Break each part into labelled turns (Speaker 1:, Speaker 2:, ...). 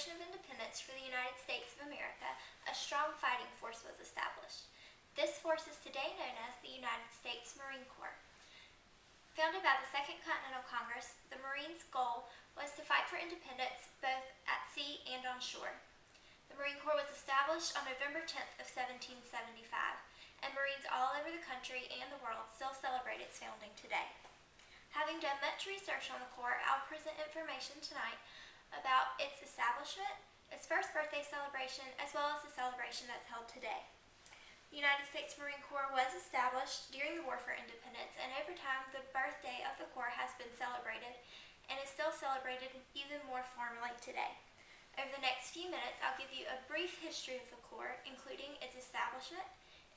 Speaker 1: Declaration of Independence for the United States of America, a strong fighting force was established. This force is today known as the United States Marine Corps. Founded by the Second Continental Congress, the Marines' goal was to fight for independence both at sea and on shore. The Marine Corps was established on November 10th of 1775, and Marines all over the country and the world still celebrate its founding today. Having done much research on the Corps, I'll present information tonight about its establishment, its first birthday celebration, as well as the celebration that's held today. The United States Marine Corps was established during the War for Independence, and over time the birthday of the Corps has been celebrated and is still celebrated even more formally today. Over the next few minutes, I'll give you a brief history of the Corps, including its establishment,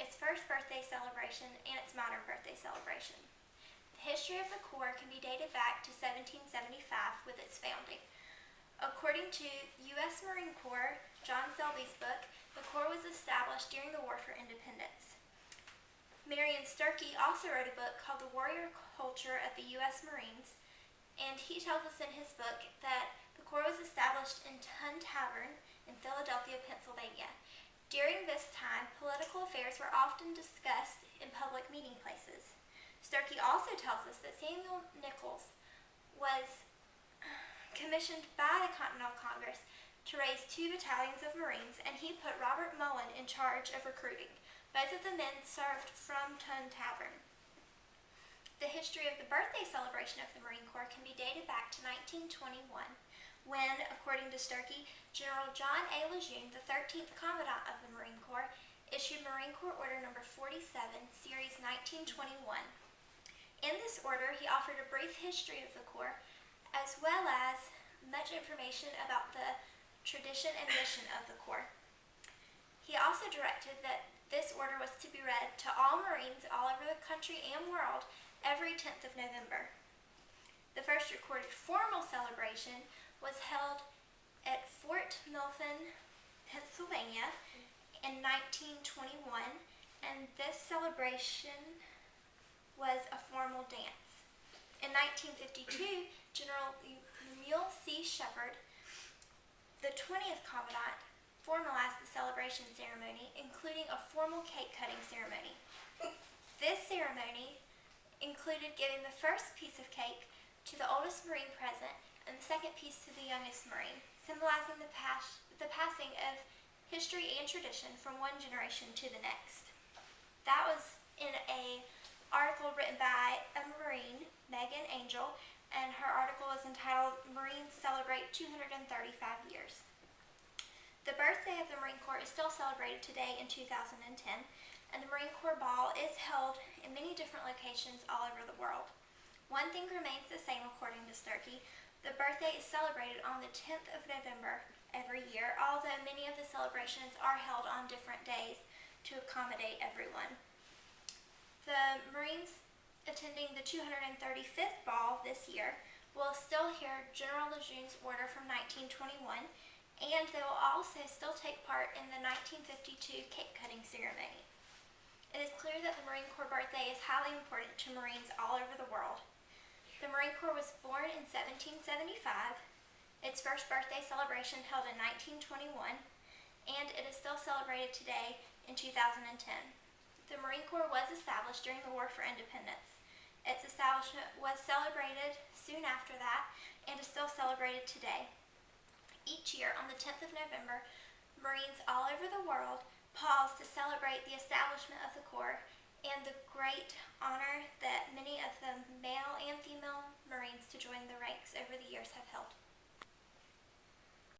Speaker 1: its first birthday celebration, and its modern birthday celebration. The history of the Corps can be dated back to 1775 with its founding. According to U.S. Marine Corps, John Selby's book, the Corps was established during the War for Independence. Marion Sturkey also wrote a book called The Warrior Culture of the U.S. Marines, and he tells us in his book that the Corps was established in Tun Tavern in Philadelphia, Pennsylvania. During this time, political affairs were often discussed in public meeting places. Sturkey also tells us that Samuel Nichols was commissioned by the Continental Congress to raise 2 battalions of Marines, and he put Robert Mullen in charge of recruiting. Both of the men served from Tun Tavern. The history of the birthday celebration of the Marine Corps can be dated back to 1921, when, according to Sturkey, General John A. Lejeune, the 13th Commandant of the Marine Corps, issued Marine Corps Order No. 47, Series 1921. In this order, he offered a brief history of the Corps, as well as much information about the tradition and mission of the Corps. He also directed that this order was to be read to all Marines all over the country and world every 10th of November. The first recorded formal celebration was held at Fort Mifflin, Pennsylvania in 1921, and this celebration was a formal dance. In 1952, General Lemuel C. Shepard, the 20th Commandant, formalized the celebration ceremony, including a formal cake-cutting ceremony. This ceremony included giving the first piece of cake to the oldest Marine present and the second piece to the youngest Marine, symbolizing the passing of history and tradition from one generation to the next. That was in an article written by a Marine, Megan Angel, and her article is entitled Marines Celebrate 235 Years. The birthday of the Marine Corps is still celebrated today in 2010, and the Marine Corps Ball is held in many different locations all over the world. One thing remains the same according to Sturkey. The birthday is celebrated on the 10th of November every year, although many of the celebrations are held on different days to accommodate everyone. The Marines attending the 235th Ball this year will still hear General Lejeune's order from 1921, and they will also still take part in the 1952 cake-cutting ceremony. It is clear that the Marine Corps birthday is highly important to Marines all over the world. The Marine Corps was born in 1775, its first birthday celebration held in 1921, and it is still celebrated today in 2010. The Marine Corps was established during the War for Independence. Its establishment was celebrated soon after that and is still celebrated today. Each year on the 10th of November, Marines all over the world pause to celebrate the establishment of the Corps and the great honor that many